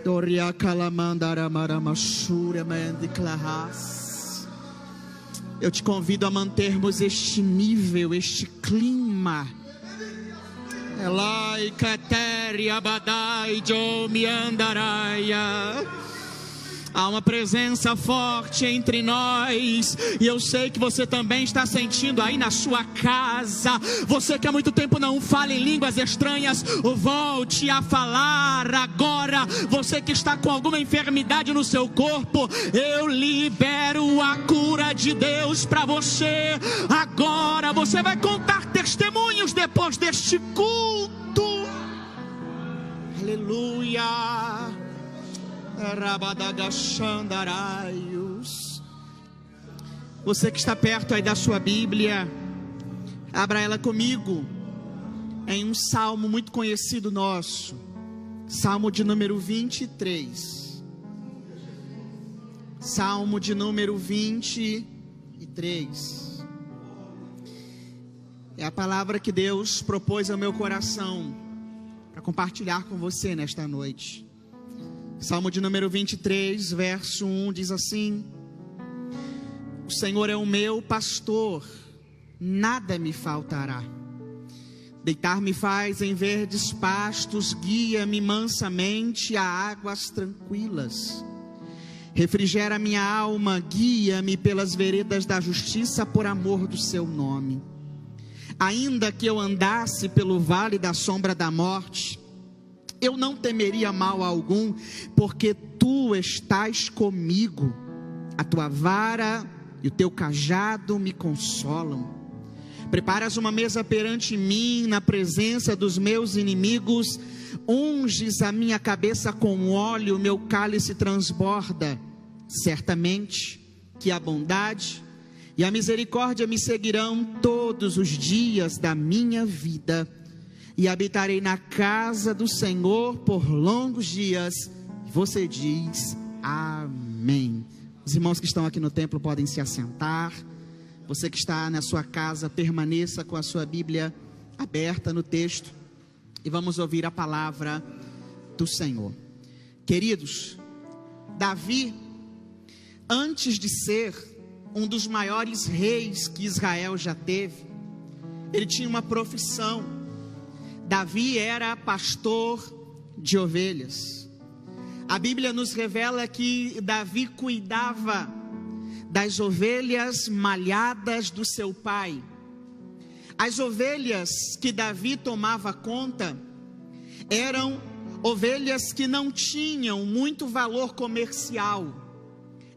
Doria Kalamandara Maramashura Mandiclahas. Eu te convido a mantermos este nível, este clima. Elai Kateri Abadai Jomi Andaraia. Há uma presença forte entre nós. E eu sei que você também está sentindo aí na sua casa. Você que há muito tempo não fala em línguas estranhas, volte a falar agora. Você que está com alguma enfermidade no seu corpo, eu libero a cura de Deus para você. Agora você vai contar testemunhos depois deste culto. Aleluia. Você que está perto aí da sua Bíblia, abra ela comigo em um salmo muito conhecido nosso, Salmo de número 23. Salmo de número 23. É a palavra que Deus propôs ao meu coração para compartilhar com você nesta noite. Salmo de número 23, verso 1 diz assim: o Senhor é o meu pastor, nada me faltará. Deitar-me faz em verdes pastos, guia-me mansamente a águas tranquilas. Refrigera minha alma, guia-me pelas veredas da justiça por amor do seu nome. Ainda que eu andasse pelo vale da sombra da morte, eu não temeria mal algum, porque tu estás comigo. A tua vara e o teu cajado me consolam. Preparas uma mesa perante mim, na presença dos meus inimigos. Unges a minha cabeça com óleo, meu cálice transborda. Certamente que a bondade e a misericórdia me seguirão todos os dias da minha vida, e habitarei na casa do Senhor por longos dias. Você diz amém. Os irmãos que estão aqui no templo podem se assentar. Você que está na sua casa, permaneça com a sua Bíblia aberta no texto, e vamos ouvir a palavra do Senhor. Queridos, Davi, antes de ser um dos maiores reis que Israel já teve, ele tinha uma profissão. Davi era pastor de ovelhas. A Bíblia nos revela que Davi cuidava das ovelhas malhadas do seu pai. As ovelhas que Davi tomava conta eram ovelhas que não tinham muito valor comercial.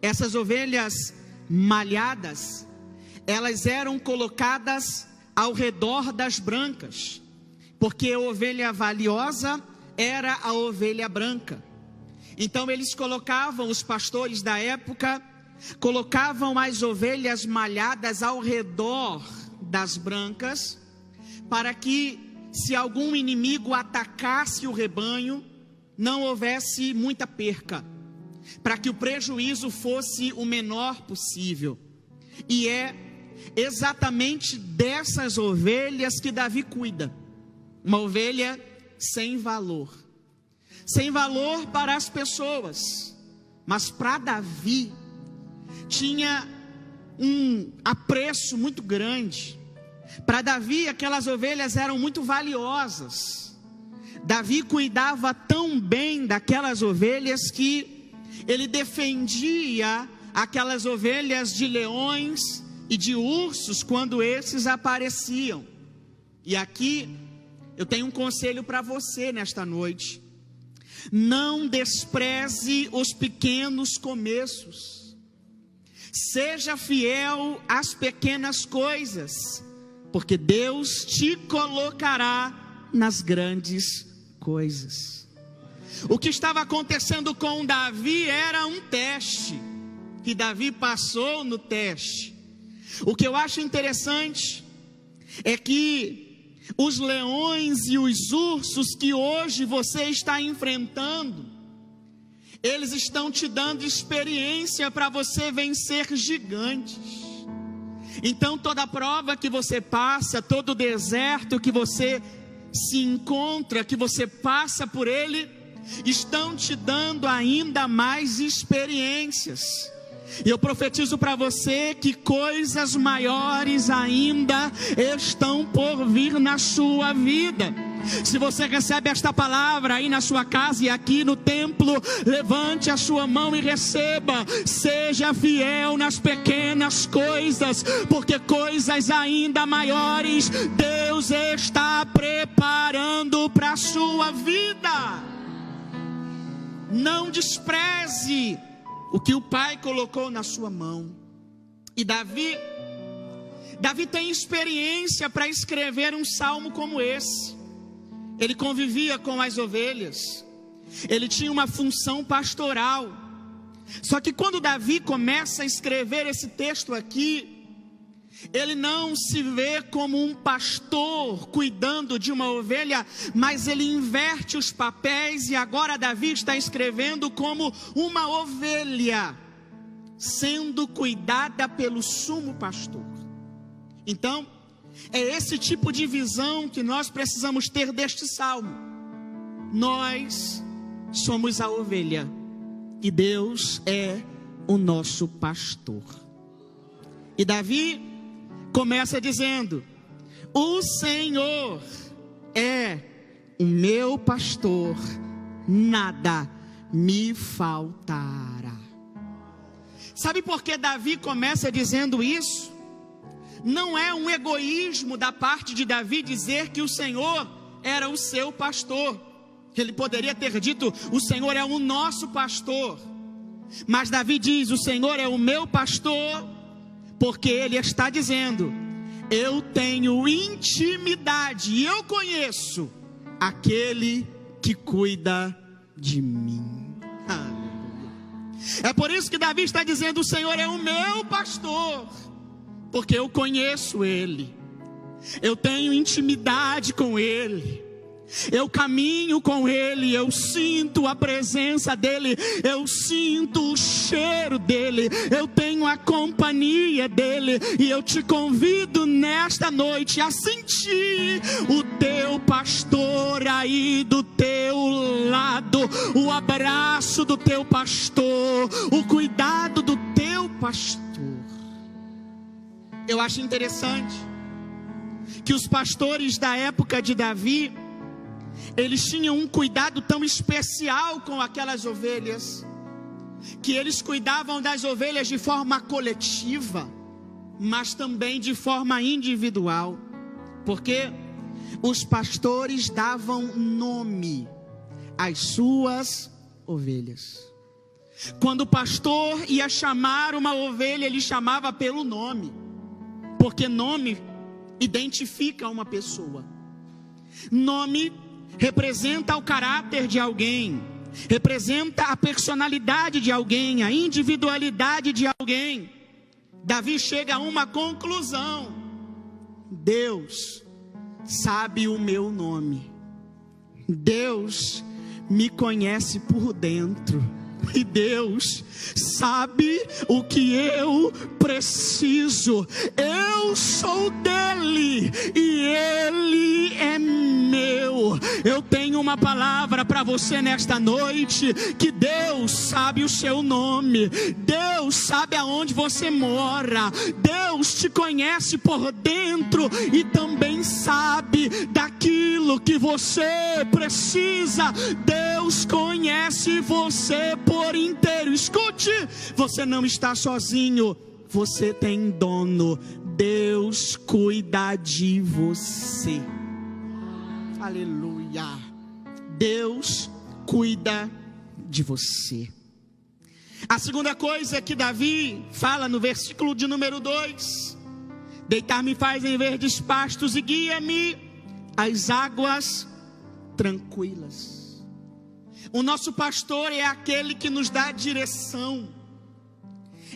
Essas ovelhas malhadas, elas eram colocadas ao redor das brancas, porque a ovelha valiosa era a ovelha branca. Então eles colocavam, os pastores da época, colocavam as ovelhas malhadas ao redor das brancas, para que, se algum inimigo atacasse o rebanho, não houvesse muita perca, para que o prejuízo fosse o menor possível. E é exatamente dessas ovelhas que Davi cuida. Uma ovelha sem valor para as pessoas, mas para Davi tinha um apreço muito grande. Para Davi aquelas ovelhas eram muito valiosas. Davi cuidava tão bem daquelas ovelhas que ele defendia aquelas ovelhas de leões e de ursos quando esses apareciam. E aqui eu tenho um conselho para você nesta noite: não despreze os pequenos começos. Seja fiel às pequenas coisas, porque Deus te colocará nas grandes coisas. O que estava acontecendo com Davi era um teste, que Davi passou no teste. O que eu acho interessante é que os leões e os ursos que hoje você está enfrentando, eles estão te dando experiência para você vencer gigantes. Então toda prova que você passa, todo deserto que você se encontra, que você passa por ele, estão te dando ainda mais experiências. E eu profetizo para você que coisas maiores ainda estão por vir na sua vida. Se você recebe esta palavra aí na sua casa e aqui no templo, levante a sua mão e receba. Seja fiel nas pequenas coisas, porque coisas ainda maiores Deus está preparando para a sua vida. Não despreze o que o Pai colocou na sua mão. E Davi tem experiência para escrever um salmo como esse. Ele convivia com as ovelhas, ele tinha uma função pastoral. Só que quando Davi começa a escrever esse texto aqui, ele não se vê como um pastor cuidando de uma ovelha, mas ele inverte os papéis, e agora Davi está escrevendo como uma ovelha sendo cuidada pelo sumo pastor. Então, é esse tipo de visão que nós precisamos ter deste salmo. Nós somos a ovelha e Deus é o nosso pastor. E Davi começa dizendo: o Senhor é o meu pastor, nada me faltará. Sabe por que Davi começa dizendo isso? Não é um egoísmo da parte de Davi dizer que o Senhor era o seu pastor. Ele poderia ter dito: o Senhor é o nosso pastor. Mas Davi diz: o Senhor é o meu pastor, porque ele está dizendo: eu tenho intimidade e eu conheço aquele que cuida de mim. Aleluia. É por isso que Davi está dizendo: o Senhor é o meu pastor, porque eu conheço Ele, eu tenho intimidade com Ele, eu caminho com Ele, eu sinto a presença dEle, eu sinto o cheiro dEle, eu tenho a companhia dEle. E eu te convido nesta noite a sentir o teu pastor aí do teu lado, o abraço do teu pastor, o cuidado do teu pastor. Eu acho interessante que os pastores da época de Davi, eles tinham um cuidado tão especial com aquelas ovelhas, que eles cuidavam das ovelhas de forma coletiva, mas também de forma individual, porque os pastores davam nome às suas ovelhas. Quando o pastor ia chamar uma ovelha, ele chamava pelo nome, porque nome identifica uma pessoa. Nome representa o caráter de alguém, representa a personalidade de alguém, a individualidade de alguém. Davi chega a uma conclusão: Deus sabe o meu nome, Deus me conhece por dentro, e Deus sabe o que eu preciso. Eu sou dele e ele é meu. Eu tenho uma palavra para você nesta noite: que Deus sabe o seu nome, Deus sabe aonde você mora, Deus te conhece por dentro e também sabe daquilo que você precisa. Deus conhece você por inteiro. Escute, você não está sozinho, você tem dono. Deus cuida de você. Aleluia. Deus cuida de você. A segunda coisa que Davi fala no versículo de número 2: deitar-me faz em verdes pastos e guia-me às águas tranquilas. O nosso pastor é aquele que nos dá direção,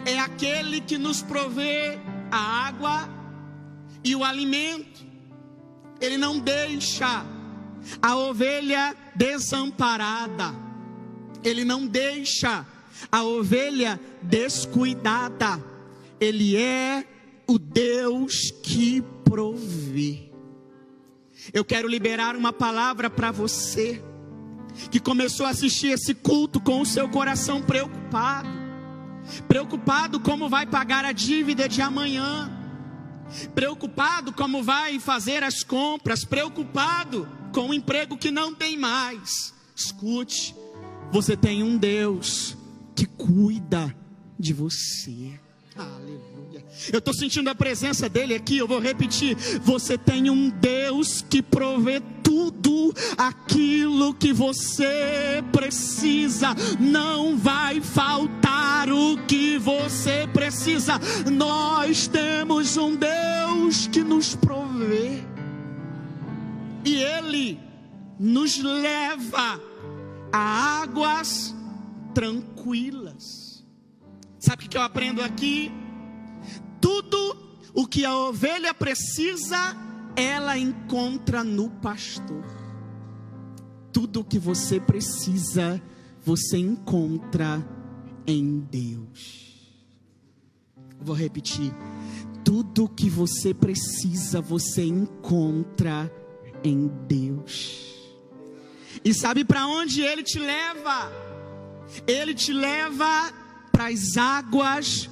é aquele que nos provê a água e o alimento. Ele não deixa a ovelha desamparada, ele não deixa a ovelha descuidada. Ele é o Deus que provê. Eu quero liberar uma palavra para você. que começou a assistir esse culto com o seu coração preocupado como vai pagar a dívida de amanhã, preocupado como vai fazer as compras, preocupado com o emprego que não tem mais. Escute, você tem um Deus que cuida de você. Aleluia. Eu estou sentindo a presença dele aqui, eu vou repetir. Você tem um Deus que provê tudo aquilo que você precisa. Não vai faltar o que você precisa. Nós temos um Deus que nos provê. E Ele nos leva a águas tranquilas. Sabe o que eu aprendo aqui? Tudo o que a ovelha precisa, ela encontra no pastor. Tudo o que você precisa, você encontra em Deus. Vou repetir. Tudo o que você precisa, você encontra em Deus. E sabe para onde Ele te leva? Ele te leva para as águas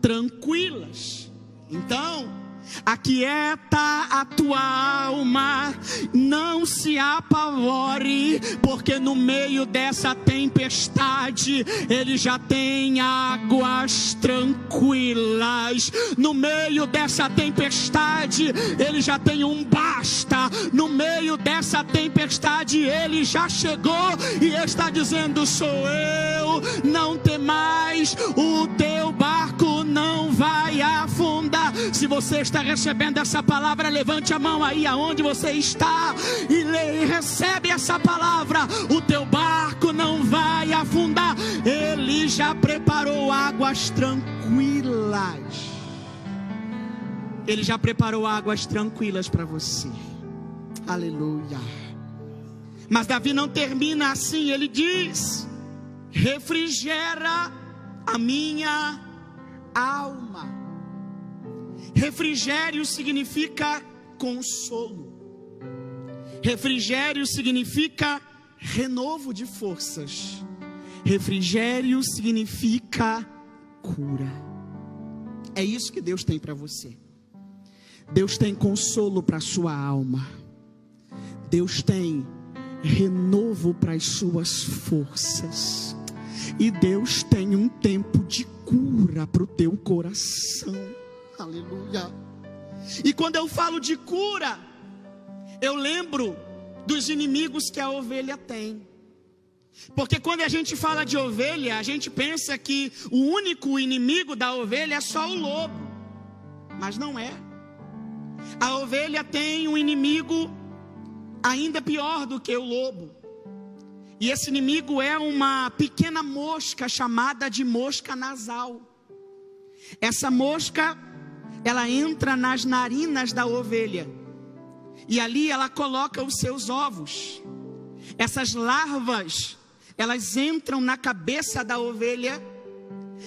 tranquilas. Então, aquieta a tua alma, não se apavore, porque no meio dessa tempestade, Ele já tem águas tranquilas. No meio dessa tempestade, Ele já tem um basta. No meio dessa tempestade, Ele já chegou e está dizendo: sou eu, não temais, o teu barco não vai afundar. Se você está recebendo essa palavra, levante a mão aí aonde você está e recebe essa palavra. O teu barco não vai afundar. Ele já preparou águas tranquilas. Ele já preparou águas tranquilas para você. Aleluia. Mas Davi não termina assim. Ele diz: refrigera a minha alma. Refrigério significa consolo. Refrigério significa renovo de forças. Refrigério significa cura. É isso que Deus tem para você. Deus tem consolo para a sua alma. Deus tem renovo para as suas forças. E Deus tem um tempo de cura para o teu coração. Aleluia. E quando eu falo de cura, eu lembro dos inimigos que a ovelha tem. Porque quando a gente fala de ovelha, a gente pensa que o único inimigo da ovelha é só o lobo. Mas não é. A ovelha tem um inimigo ainda pior do que o lobo. E esse inimigo é uma pequena mosca chamada de mosca nasal. Essa mosca, ela entra nas narinas da ovelha. E ali ela coloca os seus ovos. Essas larvas, elas entram na cabeça da ovelha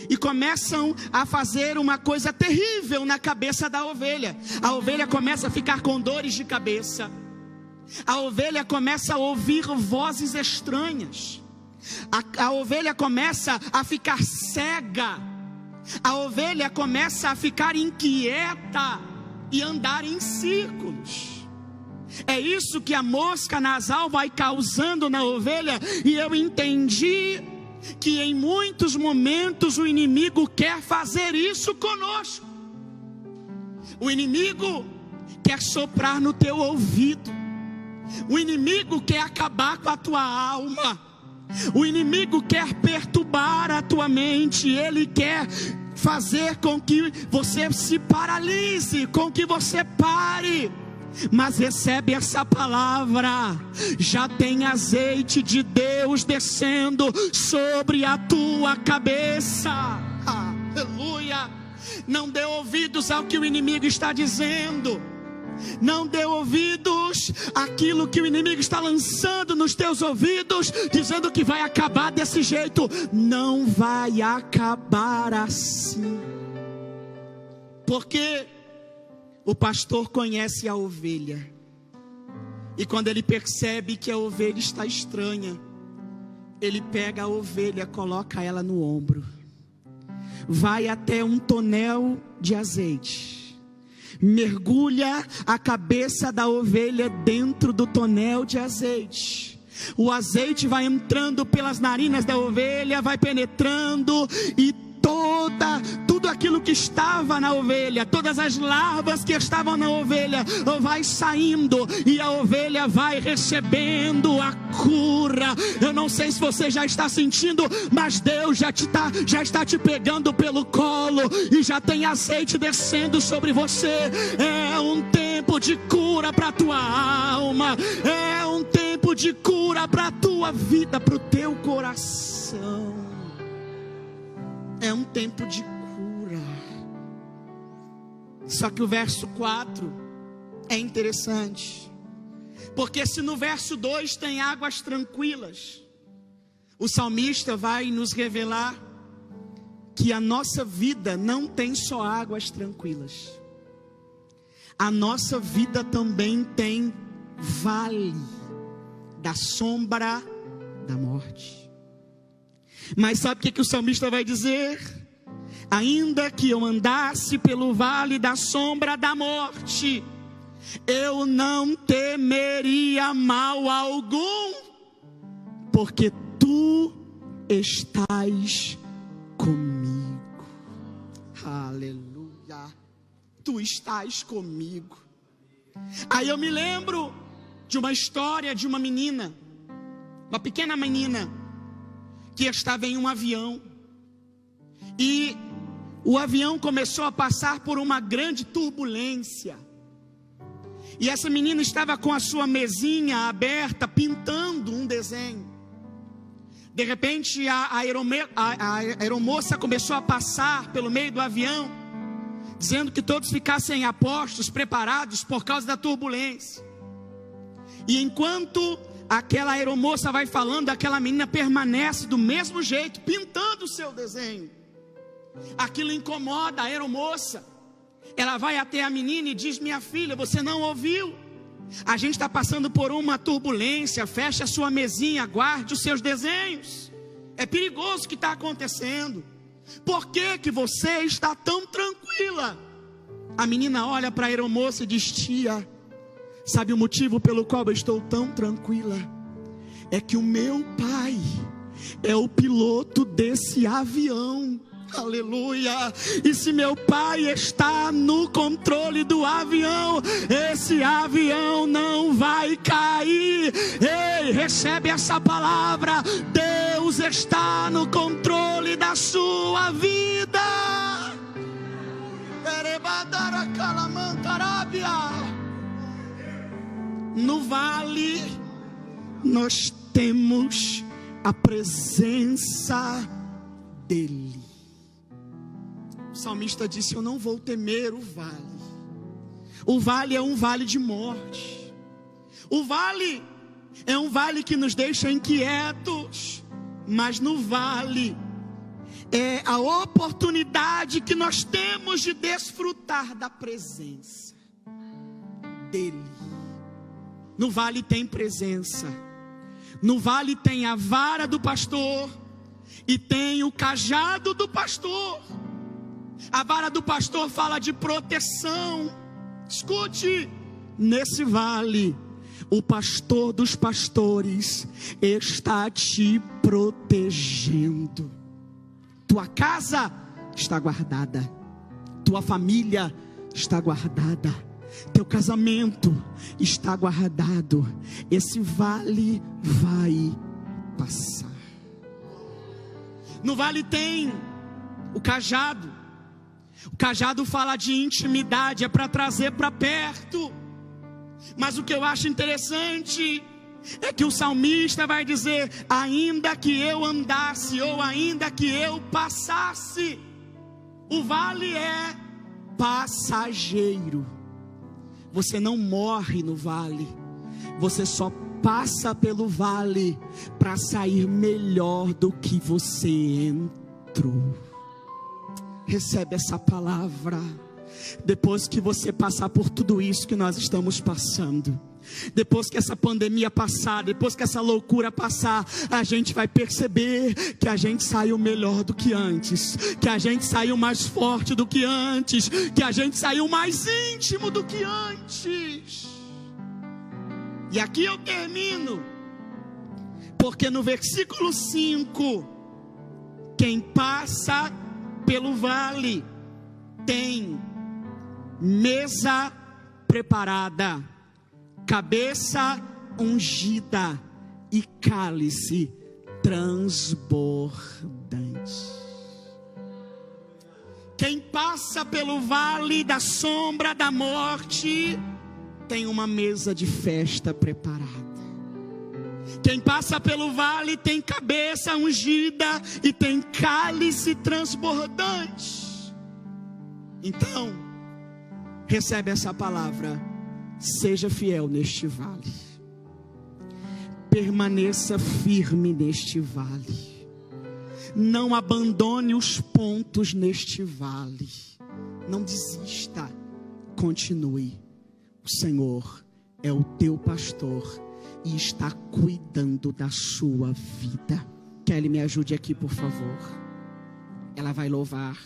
e começam a fazer uma coisa terrível na cabeça da ovelha. A ovelha começa a ficar com dores de cabeça. A ovelha começa a ouvir vozes estranhas. A ovelha começa a ficar cega. A ovelha começa a ficar inquieta e andar em círculos. É isso que a mosca nasal vai causando na ovelha. E eu entendi que em muitos momentos o inimigo quer fazer isso conosco. O inimigo quer soprar no teu ouvido. O inimigo quer acabar com a tua alma. O inimigo quer perturbar a tua mente. Ele quer fazer com que você se paralise, com que você pare. Mas recebe essa palavra. Já tem azeite de Deus descendo sobre a tua cabeça. Aleluia. Não dê ouvidos ao que o inimigo está dizendo. Não dê ouvidos àquilo que o inimigo está lançando nos teus ouvidos, dizendo que vai acabar desse jeito. Não vai acabar assim. Porque o pastor conhece a ovelha. E quando ele percebe que a ovelha está estranha, Ele pega a ovelha, coloca ela no ombro, vai até um tonel de azeite, mergulha a cabeça da ovelha dentro do tonel de azeite. O azeite vai entrando pelas narinas da ovelha, vai penetrando, e tudo aquilo que estava na ovelha, todas as larvas que estavam na ovelha, vai saindo, e a ovelha vai recebendo a cura. Eu não sei se você já está sentindo, mas Deus já está te pegando pelo colo, e já tem azeite descendo sobre você. É um tempo de cura para a tua alma, é um tempo de cura para a tua vida, para o teu coração. É um tempo de cura. Só que o verso 4 é interessante, porque se no verso 2 tem águas tranquilas, o salmista vai nos revelar que a nossa vida não tem só águas tranquilas. A nossa vida também tem vale da sombra da morte. Mas sabe o que o salmista vai dizer? Ainda que eu andasse pelo vale da sombra da morte, eu não temeria mal algum, porque tu estás comigo. Aleluia. Tu estás comigo. Aí eu me lembro de uma história de uma menina, uma pequena menina, que estava em um avião, e o avião começou a passar por uma grande turbulência, e essa menina estava com a sua mesinha aberta, pintando um desenho. De repente a aeromoça começou a passar pelo meio do avião, dizendo que todos ficassem a postos, preparados por causa da turbulência. E enquanto aquela aeromoça vai falando, aquela menina permanece do mesmo jeito, pintando o seu desenho. Aquilo incomoda a aeromoça. Ela vai até a menina e diz: minha filha, você não ouviu? A gente está passando por uma turbulência, feche a sua mesinha, guarde os seus desenhos. É perigoso o que está acontecendo. Por que você está tão tranquila? A menina olha para a aeromoça e diz: tia, sabe o motivo pelo qual eu estou tão tranquila? É que o meu pai é o piloto desse avião. Aleluia. E se meu pai está no controle do avião, esse avião não vai cair. Ei, recebe essa palavra. Deus está no controle da sua vida. No vale nós temos a presença dele. O salmista disse: eu não vou temer o vale. O vale é um vale de morte. O vale é um vale que nos deixa inquietos. Mas no vale é a oportunidade que nós temos de desfrutar da presença dele. No vale tem presença. No vale tem a vara do pastor e tem o cajado do pastor. A vara do pastor fala de proteção. Escute, nesse vale, o pastor dos pastores está te protegendo. Tua casa está guardada, tua família está guardada, teu casamento está guardado. Esse vale vai passar. No vale tem o cajado. O cajado fala de intimidade, é para trazer para perto. Mas o que eu acho interessante é que o salmista vai dizer: ainda que eu andasse, ou ainda que eu passasse. O vale é passageiro. Você não morre no vale, você só passa pelo vale para sair melhor do que você entrou. Recebe essa palavra. depois que você passar por tudo isso que nós estamos passando, depois que essa pandemia passar, depois que essa loucura passar, a gente vai perceber que a gente saiu melhor do que antes, que a gente saiu mais forte do que antes, que a gente saiu mais íntimo do que antes. E aqui eu termino, porque no versículo 5, quem passa pelo vale tem mesa preparada, cabeça ungida e cálice transbordante. Quem passa pelo vale da sombra da morte tem uma mesa de festa preparada. Quem passa pelo vale tem cabeça ungida e tem cálice transbordante. Então, recebe essa palavra: seja fiel neste vale, permaneça firme neste vale, não abandone os pontos neste vale, não desista, continue. O Senhor é o teu pastor e está cuidando da sua vida. Kelly, me ajude aqui, por favor. Ela vai louvar.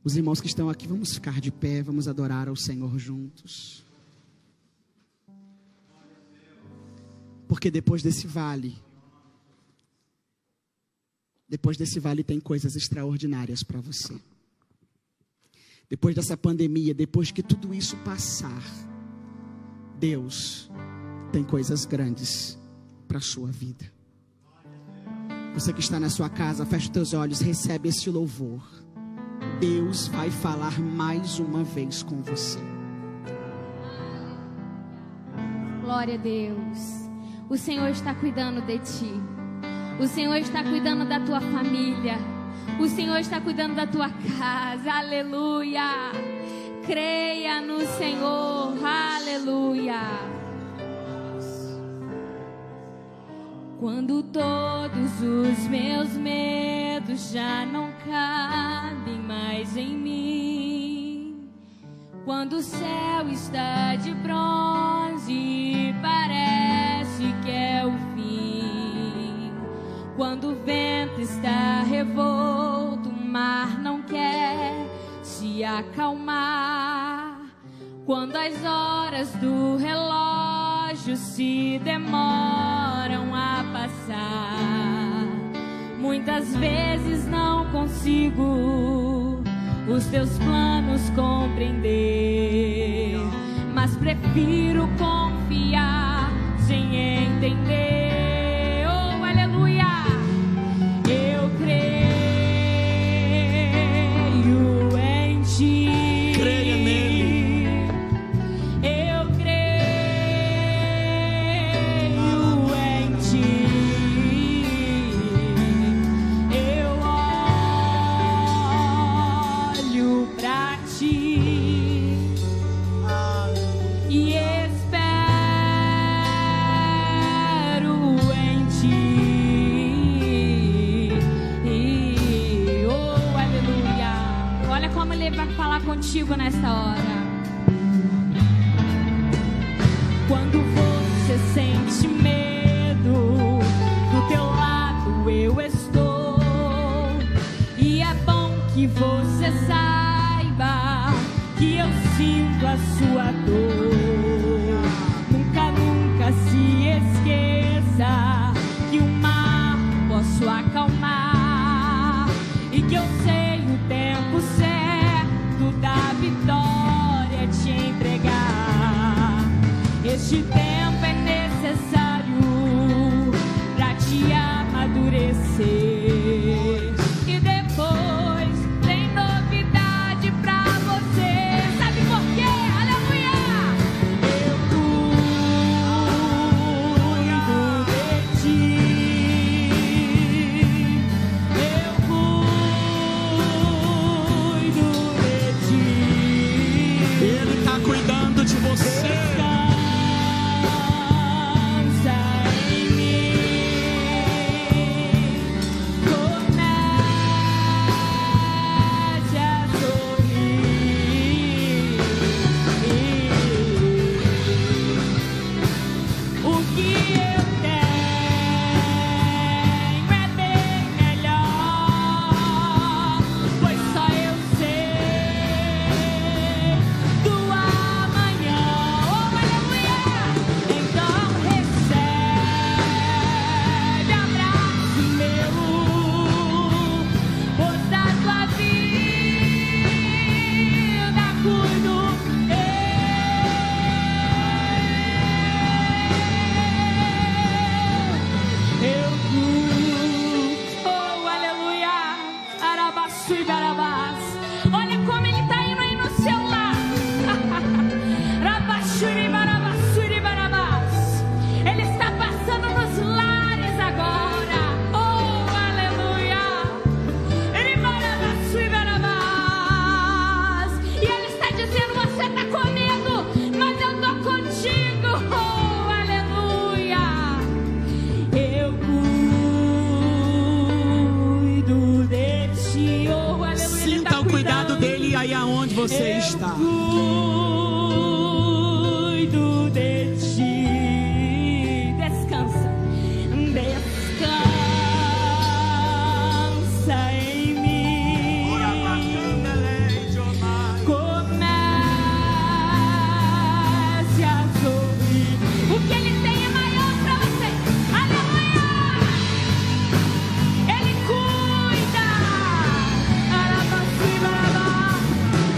Os irmãos que estão aqui, vamos ficar de pé, vamos adorar ao Senhor juntos. Porque depois desse vale tem coisas extraordinárias para você. Depois dessa pandemia, depois que tudo isso passar, Deus tem coisas grandes para a sua vida. Você que está na sua casa, fecha os teus olhos, recebe este louvor. Deus vai falar mais uma vez com você. Glória a Deus. O Senhor está cuidando de ti. O Senhor está cuidando da tua família. O Senhor está cuidando da tua casa. Aleluia. Creia no Senhor. Aleluia. Quando todos os meus medos já não cabem mais em mim, quando o céu está de bronze e parece que é o fim, quando o vento está revolto, o mar não quer se acalmar, quando as horas do relógio se demoram a passar, muitas vezes não consigo os teus planos compreender, mas prefiro confiar sem entender. Oh, aleluia! Eu creio em ti. Creia nele. Eu creio em ti. Eu olho pra ti e espero em ti. Oh, aleluia! Olha como ele vai falar contigo nesta hora. Quando você sente medo, do teu lado eu estou. E é bom que você saiba que eu sinto a sua dor. Nunca, nunca se esqueça que o mar posso acalmar e que eu sei o tempo certo da vitória te entregar. Este tempo é necessário pra te amadurecer. E depois tem novidade pra você. Sabe por quê? Aleluia! Eu cuido de ti. Eu cuido de ti. Ele está cuidando de você. aí aonde você está. Cuido de ti. Descansa. Descansa em mim. Comece a sorrir. O que Ele tem é maior para você. Aleluia! Ele cuida.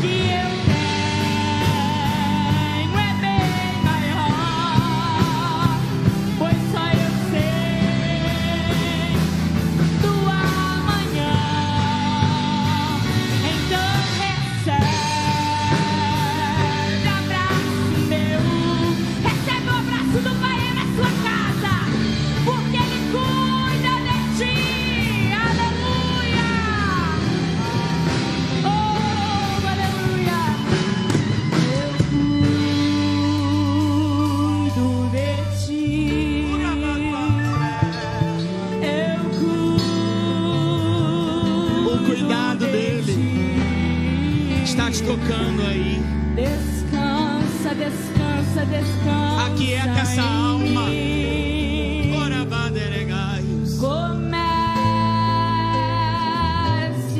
Que eu tenho é bem maior, pois só eu sei do amanhã. Então recebe abraço meu, recebe o abraço do Pai na sua casa, porque Ele cuida de ti. Aleluia! Oh, aleluia! Eu cuido de ti. Eu cuido. O cuidado dele está te tocando aí. Descansa, descansa, descansa. Aquieta essa alma. em mim. Ora, baderegaios. Comece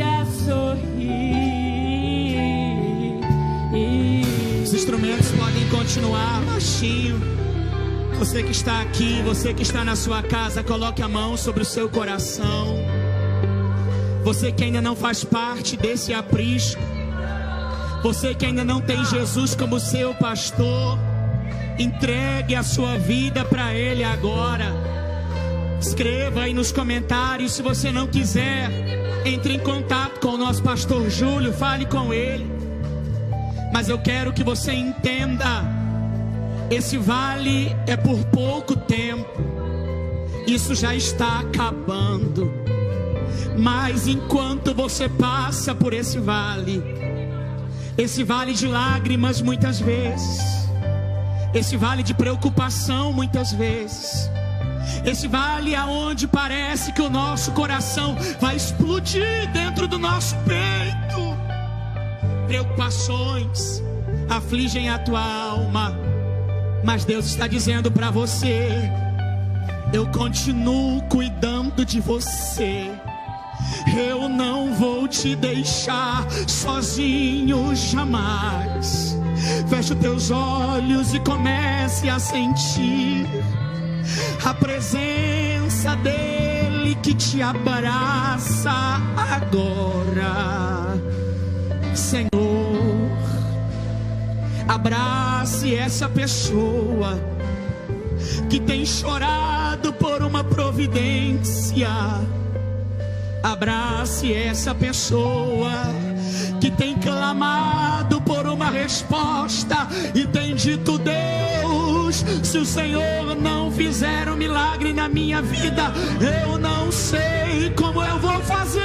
a sorrir. Os instrumentos podem continuar baixinho. Você que está aqui, você que está na sua casa, coloque a mão sobre o seu coração. Você que ainda não faz parte desse aprisco, você que ainda não tem Jesus como seu pastor, entregue a sua vida para Ele agora. Escreva aí nos comentários. Se você não quiser, entre em contato com o nosso pastor Júlio, fale com ele. Mas eu quero que você entenda: esse vale é por pouco tempo, isso já está acabando. Mas enquanto você passa por esse vale de lágrimas muitas vezes, esse vale de preocupação muitas vezes, esse vale aonde parece que o nosso coração vai explodir dentro do nosso peito, preocupações afligem a tua alma, mas Deus está dizendo para você: eu continuo cuidando de você. Eu não vou te deixar sozinho jamais. Feche os teus olhos e comece a sentir a presença dele que te abraça agora. Senhor, abrace essa pessoa que tem chorado por uma providência. Abrace essa pessoa que tem clamado por uma resposta e tem dito: Deus, se o Senhor não fizer um milagre na minha vida, eu não sei como eu vou fazer.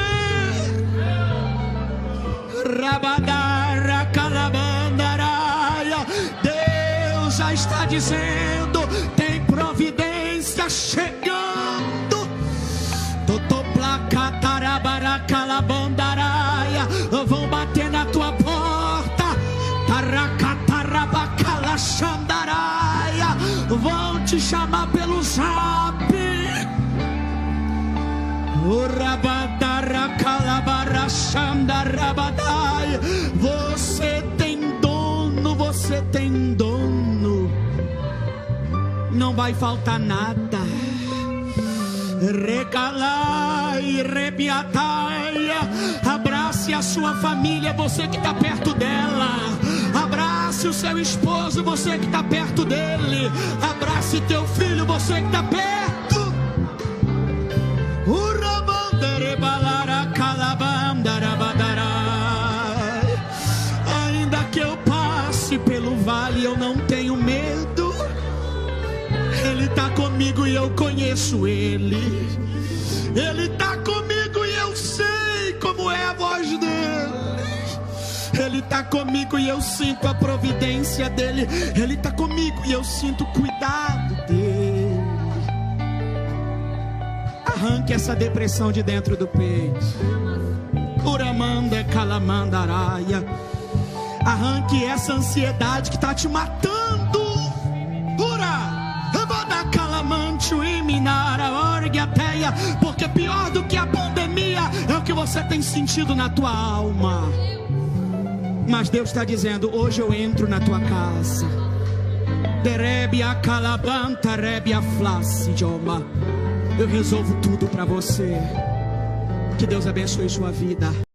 Rabadara calabandaraia. Deus já está dizendo: tem providência chegando. Calabandaraia, vão bater na tua porta. Taracatarabacalashandaraia, vão te chamar pelo zap. Urabadaracalarabashandarabadai. Você tem dono, você tem dono. Não vai faltar nada. Regalai, rebiataia. Abrace a sua família, você que está perto dela. Abrace o seu esposo, você que está perto dele. Abrace teu filho, você que está perto. Ainda que eu passe pelo vale, eu não tenho medo. Ele está comigo e eu conheço Ele. Ele está comigo e eu sei como é a voz dEle. Ele está comigo e eu sinto a providência dEle. Ele está comigo e eu sinto o cuidado dEle. Arranque essa depressão de dentro do peito. Uramanda calamandaraia. Arranque essa ansiedade que está te matando. Porque pior do que a pandemia é o que você tem sentido na tua alma. Mas Deus está dizendo: hoje eu entro na tua casa. Eu resolvo tudo para você. Que Deus abençoe sua vida.